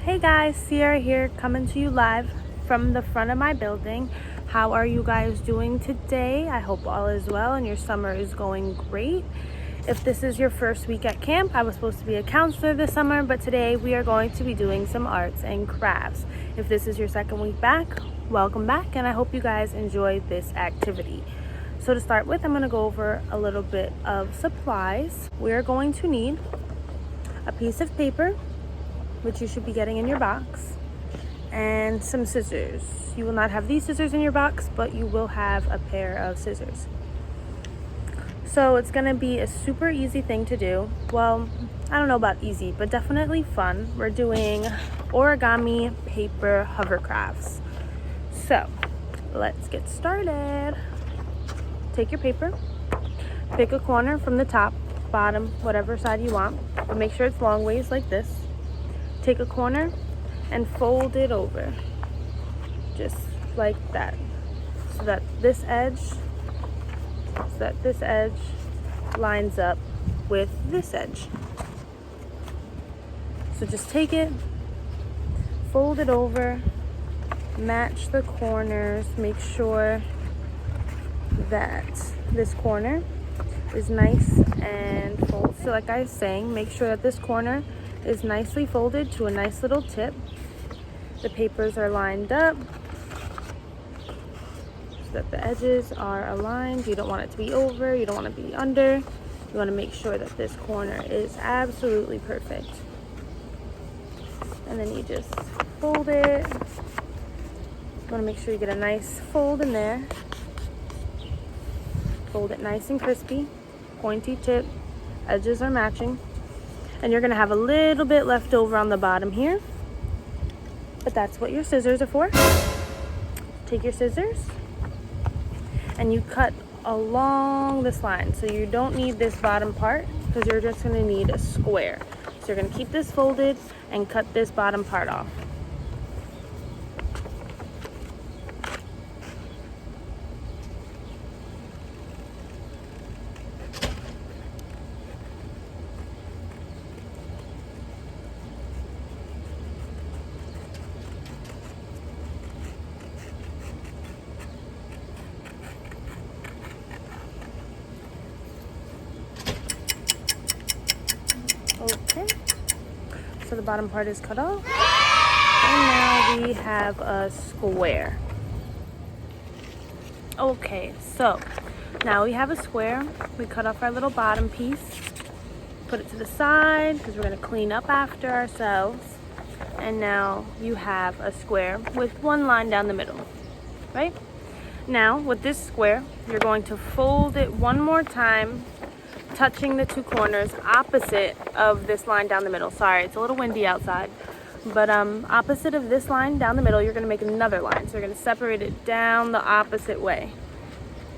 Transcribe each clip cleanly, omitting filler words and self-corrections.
Hey guys, Sierra here, coming to you live from the front of my building. How are you guys doing today? I hope all is well and your summer is going great. If this is your first week at camp, I was supposed to be a counselor this summer, but today we are going to be doing some arts and crafts. If this is your second week back, welcome back, and I hope you guys enjoy this activity. So to start with, I'm going to go over a little bit of supplies. We're going to need a piece of paper, which you should be getting in your box, and some scissors. You will not have these scissors in your box, but you will have a pair of scissors. So it's gonna be a super easy thing to do. Well, I don't know about easy, but definitely fun. We're doing origami paper hovercrafts. So let's get started. Take your paper, pick a corner from the top, bottom, whatever side you want, but make sure it's long ways like this. Take a corner and fold it over, just like that, so that this edge lines up with this edge. So just take it, fold it over, match the corners, make sure that this corner is nice and fold. So like I was saying, make sure that this corner is nicely folded to a nice little tip. The papers are lined up so that the edges are aligned. You don't want it to be over, you don't want it to be under. You want to make sure that this corner is absolutely perfect. And then you just fold it. You want to make sure you get a nice fold in there. Fold it nice and crispy, pointy tip, edges are matching. And you're gonna have a little bit left over on the bottom here, but that's what your scissors are for. Take your scissors and you cut along this line. So you don't need this bottom part because you're just gonna need a square. So you're gonna keep this folded and cut this bottom part off. Okay, so the bottom part is cut off, and now we have a square. Okay, so now we have a square. We cut off our little bottom piece, put it to the side because we're going to clean up after ourselves, and now you have a square with one line down the middle, right? Now with this square, you're going to fold it one more time, touching the two corners opposite of this line down the middle. Sorry, it's a little windy outside, but opposite of this line down the middle, you're going to make another line. So you're going to separate it down the opposite way.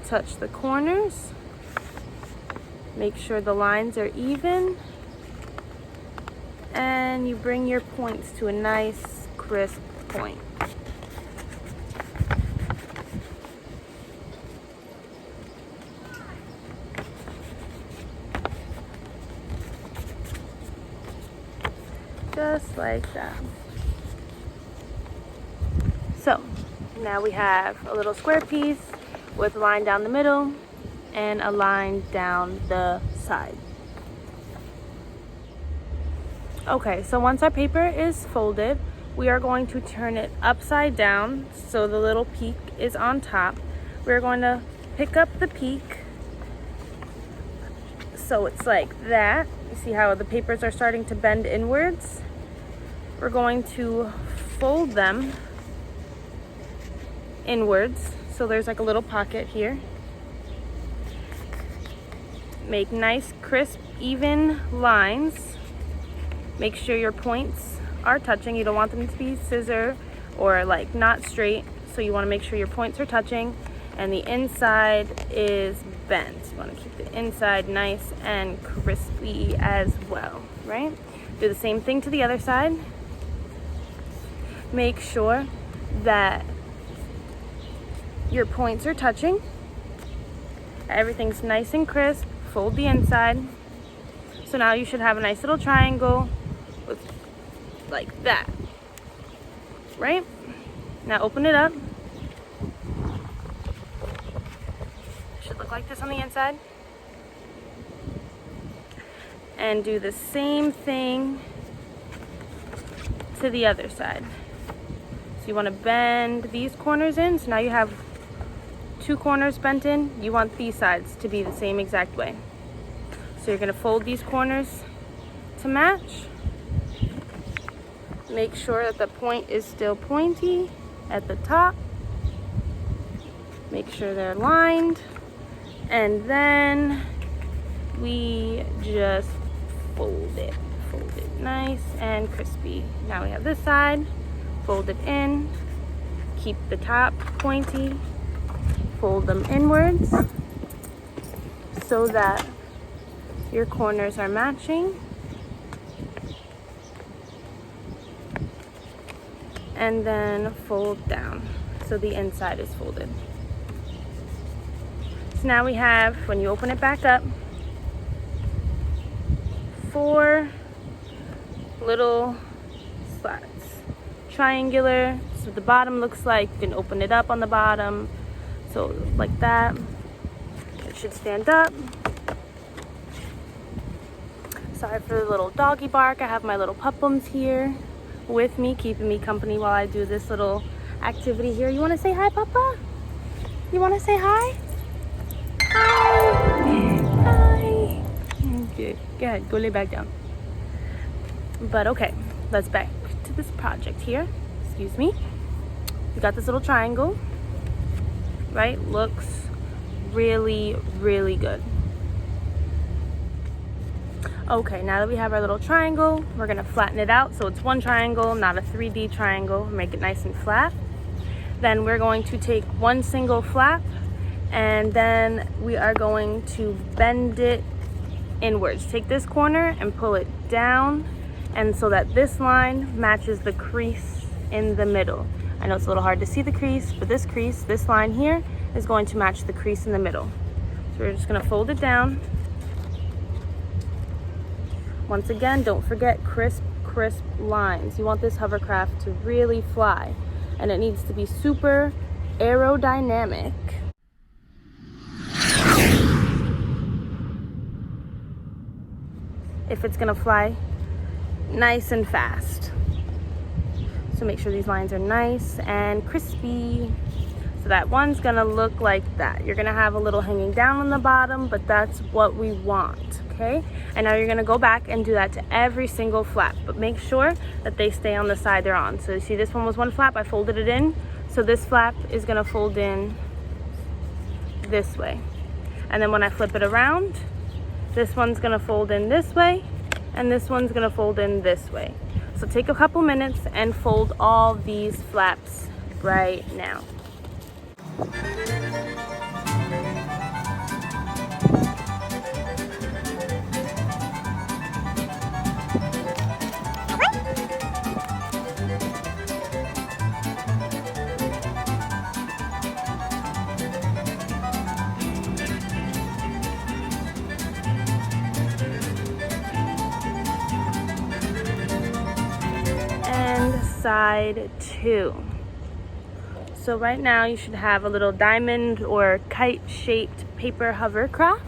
Touch the corners, make sure the lines are even, and you bring your points to a nice crisp point. Just like that. So now we have a little square piece with a line down the middle and a line down the side. Okay, so once our paper is folded, we are going to turn it upside down so the little peak is on top. We're going to pick up the peak so it's like that. You see how the papers are starting to bend inwards? We're going to fold them inwards. So there's like a little pocket here. Make nice, crisp, even lines. Make sure your points are touching. You don't want them to be scissor or like not straight. So you want to make sure your points are touching and the inside is bent. You want to keep the inside nice and crispy as well, right? Do the same thing to the other side. Make sure that your points are touching. Everything's nice and crisp. Fold the inside. So now you should have a nice little triangle with like that. right? Now open it up. Should look like this on the inside. And do the same thing to the other side. So you want to bend these corners in. So now you have 2 corners bent in. You want these sides to be the same exact way. So you're going to fold these corners to match. Make sure that the point is still pointy at the top. Make sure they're lined. And then we just fold it nice and crispy. Now we have this side, fold it in, keep the top pointy, fold them inwards so that your corners are matching. And then fold down so the inside is folded. So now we have, when you open it back up, 4 little slats. Triangular, so the bottom looks like. You can open it up on the bottom, so like that. It should stand up. Sorry for the little doggy bark. I have my little puppums here with me, keeping me company while I do this little activity here. You want to say hi, Papa? You want to say hi? Hi. Hi. Okay, go ahead, go lay back down. But okay, let's back to this project here. Excuse me. We got this little triangle, right? Looks really, really good. Okay, now that we have our little triangle, we're gonna flatten it out so it's one triangle, not a 3D triangle. Make it nice and flat. Then we're going to take one single flap and then we are going to bend it inwards. Take this corner and pull it down, and so that this line matches the crease in the middle. I know it's a little hard to see the crease, but this crease, this line here, is going to match the crease in the middle. So we're just gonna fold it down. Once again, don't forget crisp lines. You want this hovercraft to really fly, and it needs to be super aerodynamic. If it's gonna fly nice and fast. So make sure these lines are nice and crispy. So that one's gonna look like that. You're gonna have a little hanging down on the bottom, but that's what we want, okay? And now you're gonna go back and do that to every single flap, but make sure that they stay on the side they're on. So you see this one was one flap, I folded it in. So this flap is gonna fold in this way. And then when I flip it around, this one's gonna fold in this way, and this one's gonna fold in this way. So take a couple minutes and fold all these flaps right now. Side 2. So right now you should have a little diamond or kite shaped paper hovercraft.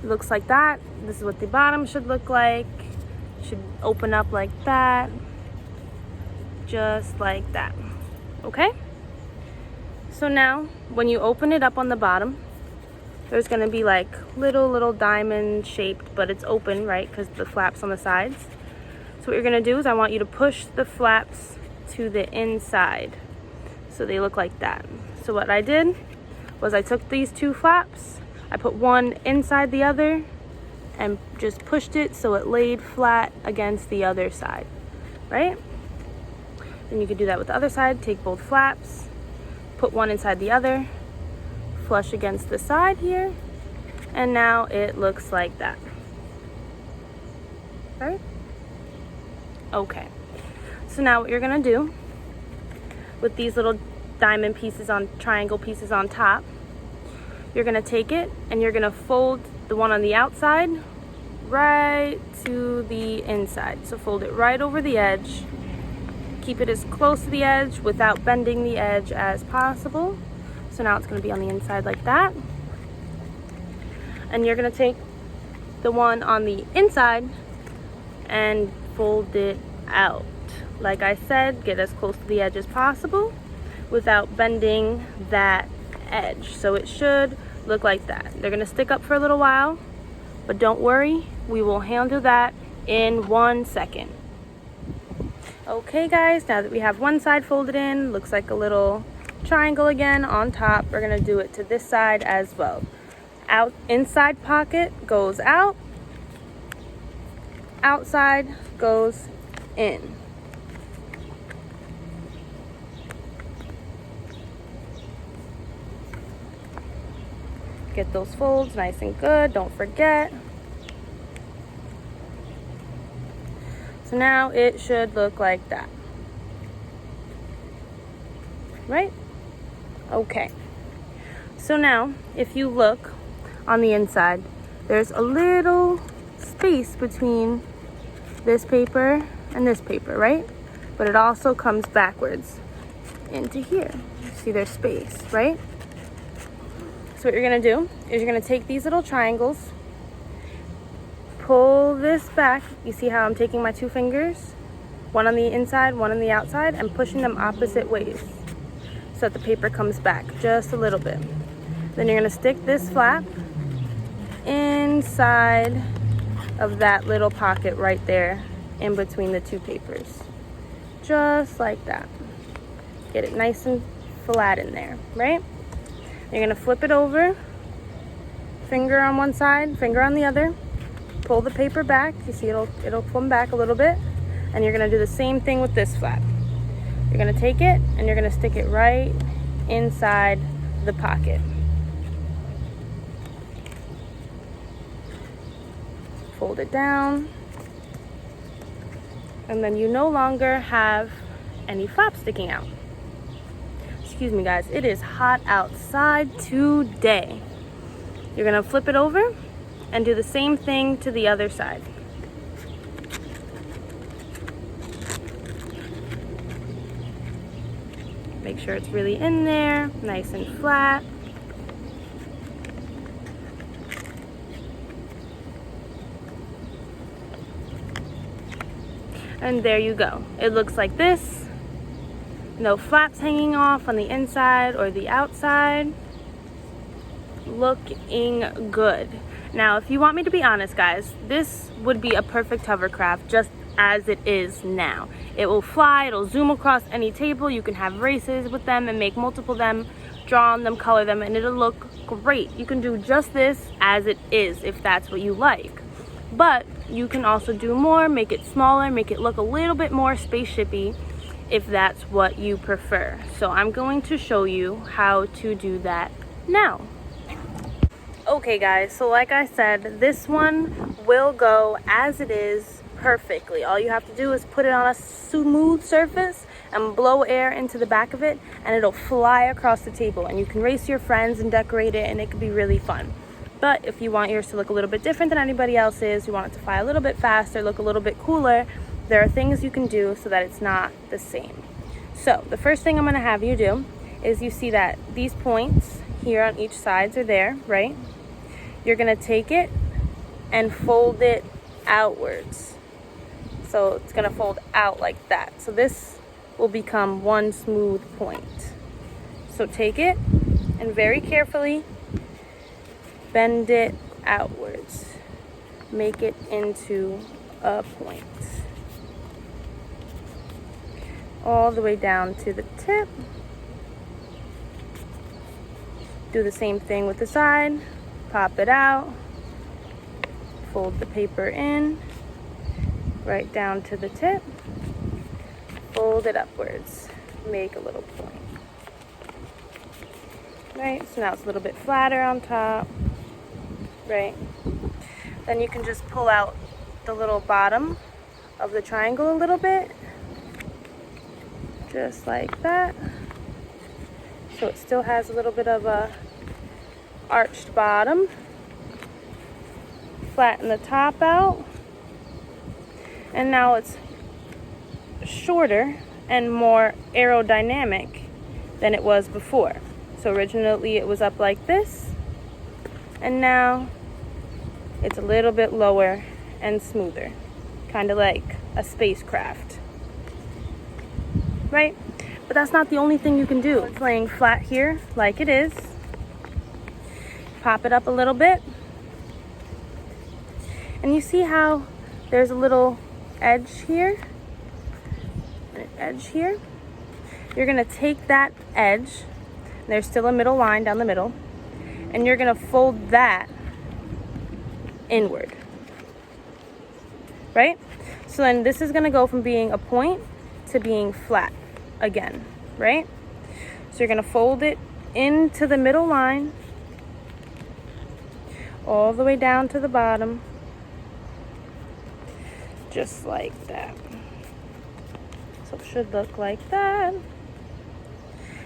It looks like that. This is what the bottom should look like. It should open up like that, just like that. Okay, so now when you open it up on the bottom, there's going to be like little diamond shaped, but it's open, right, because the flaps on the sides. So what you're going to do is I want you to push the flaps to the inside so they look like that. So what I did was I took these 2 flaps, I put one inside the other and just pushed it so it laid flat against the other side, right? Then you could do that with the other side. Take both flaps, put one inside the other, flush against the side here, and now it looks like that. Right? Okay, so now what you're gonna do with these little diamond pieces on triangle pieces on top, you're gonna take it and you're gonna fold the one on the outside right to the inside. So fold it right over the edge, keep it as close to the edge without bending the edge as possible. So now it's going to be on the inside like that. And you're going to take the one on the inside and fold it out. Like I said, get as close to the edge as possible without bending that edge. So it should look like that. They're going to stick up for a little while, but don't worry, we will handle that in 1 second. Okay guys, now that we have one side folded in, looks like a little triangle again on top, we're going to do it to this side as well. Out inside pocket goes out, outside goes in. Get those folds nice and good, don't forget. So now it should look like that. Right? Okay. So now, if you look on the inside, there's a little space between this paper and this paper, right? But it also comes backwards into here. See, there's space, right? So what you're gonna do is you're gonna take these little triangles, pull this back. You see how I'm taking my 2 fingers, one on the inside, one on the outside, and pushing them opposite ways so that the paper comes back just a little bit. Then you're gonna stick this flap inside of that little pocket right there in between the 2 papers. Just like that. Get it nice and flat in there, right? You're gonna flip it over, finger on one side, finger on the other, pull the paper back. You see it'll come back a little bit, and you're gonna do the same thing with this flap. You're gonna take it and you're gonna stick it right inside the pocket. Fold it down, and then you no longer have any flap sticking out. Excuse me guys, it is hot outside today. You're gonna flip it over and do the same thing to the other side. Make sure it's really in there, nice and flat. And there you go. It looks like this. No flaps hanging off on the inside or the outside. Looking good. Now, if you want me to be honest, guys, this would be a perfect hovercraft just as it is now. It will fly, it'll zoom across any table. You can have races with them and make multiple of them, draw on them, color them, and it'll look great. You can do just this as it is if that's what you like. But you can also do more, make it smaller, make it look a little bit more spaceshipy if that's what you prefer. So I'm going to show you how to do that now. Okay guys, so like I said, this one will go as it is perfectly. All you have to do is put it on a smooth surface and blow air into the back of it, and it'll fly across the table, and you can race your friends and decorate it, and it could be really fun. But if you want yours to look a little bit different than anybody else's, you want it to fly a little bit faster, look a little bit cooler, there are things you can do so that it's not the same. So the first thing I'm going to have you do is, you see that these points here on each sides are there, right? You're going to take it and fold it outwards. So it's going to fold out like that. So this will become one smooth point. So take it and very carefully bend it outwards. Make it into a point. All the way down to the tip. Do the same thing with the side. Pop it out. Fold the paper in. Right down to the tip. Fold it upwards. Make a little point. Right, so now it's a little bit flatter on top. Right. Then you can just pull out the little bottom of the triangle a little bit. Just like that. So it still has a little bit of a arched bottom. Flatten the top out. And now it's shorter and more aerodynamic than it was before. So originally it was up like this, and now it's a little bit lower and smoother, kind of like a spacecraft, right? But that's not the only thing you can do. It's laying flat here like it is. Pop it up a little bit, and you see how there's a little edge here and an edge here. You're gonna take that edge, there's still a middle line down the middle, and you're gonna fold that inward, right? So then this is gonna go from being a point to being flat again, right? So you're gonna fold it into the middle line, all the way down to the bottom, just like that. So it should look like that.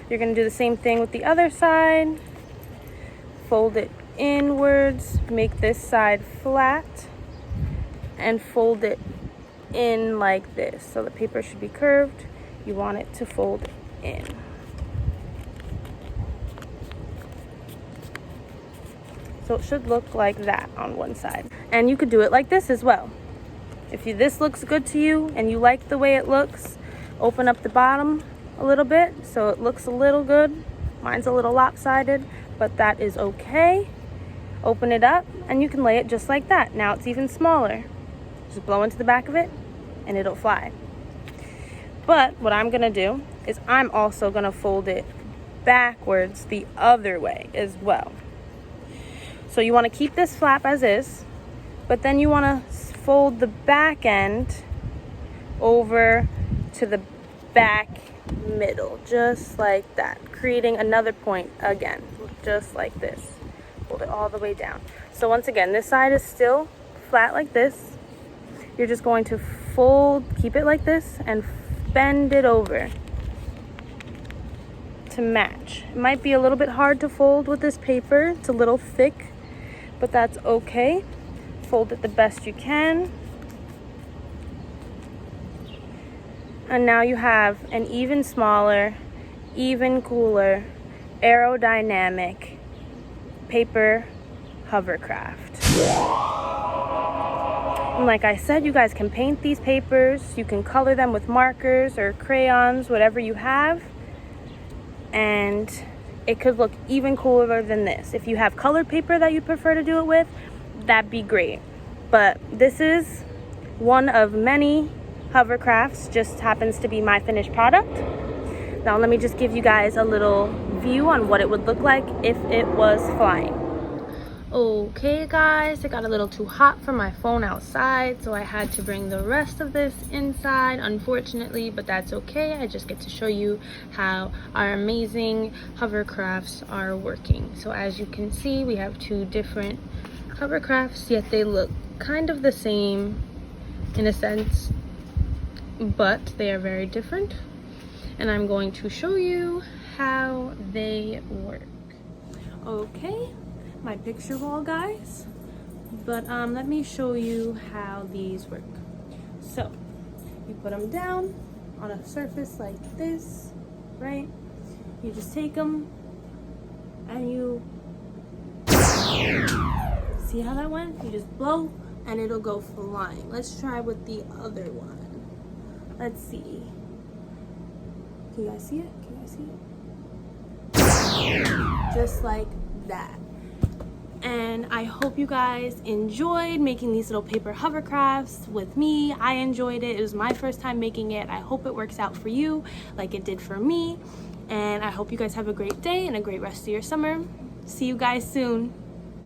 You're gonna do the same thing with the other side. Fold it inwards, make this side flat, and fold it in like this. So the paper should be curved. You want it to fold in. So it should look like that on one side. And you could do it like this as well. If this looks good to you and you like the way it looks, open up the bottom a little bit so it looks a little good. Mine's a little lopsided, but that is okay. Open it up and you can lay it just like that. Now it's even smaller. Just blow into the back of it and it'll fly. But what I'm gonna do is I'm also gonna fold it backwards the other way as well. So you wanna keep this flap as is, but then you wanna fold the back end over to the back middle, just like that, creating another point again, just like this. Hold it all the way down. So once again, this side is still flat like this. You're just going to fold, keep it like this, and bend it over to match. It might be a little bit hard to fold with this paper. It's a little thick, but that's okay. Fold it the best you can. And now you have an even smaller, even cooler, aerodynamic paper hovercraft. And like I said, you guys can paint these papers. You can color them with markers or crayons, whatever you have. And it could look even cooler than this. If you have colored paper that you prefer to do it with, that'd be great. But this is one of many Hovercrafts, just happens to be my finished product. Now let me just give you guys a little view on what it would look like if it was flying. Okay guys, it got a little too hot for my phone outside, so I had to bring the rest of this inside, unfortunately, but that's okay. I just get to show you how our amazing Hovercrafts are working. So as you can see, we have two different Hovercrafts, yet they look kind of the same in a sense, but they are very different, and I'm going to show you how they work. Okay, my picture wall, guys, but let me show you how these work. So you put them down on a surface like this, right? You just take them and you see how that went? You just blow and it'll go flying. Let's try with the other one. Let's see. Can you guys see it? Can you guys see it? Just like that. And I hope you guys enjoyed making these little paper hovercrafts with me. I enjoyed it. It was my first time making it. I hope it works out for you like it did for me. And I hope you guys have a great day and a great rest of your summer. See you guys soon.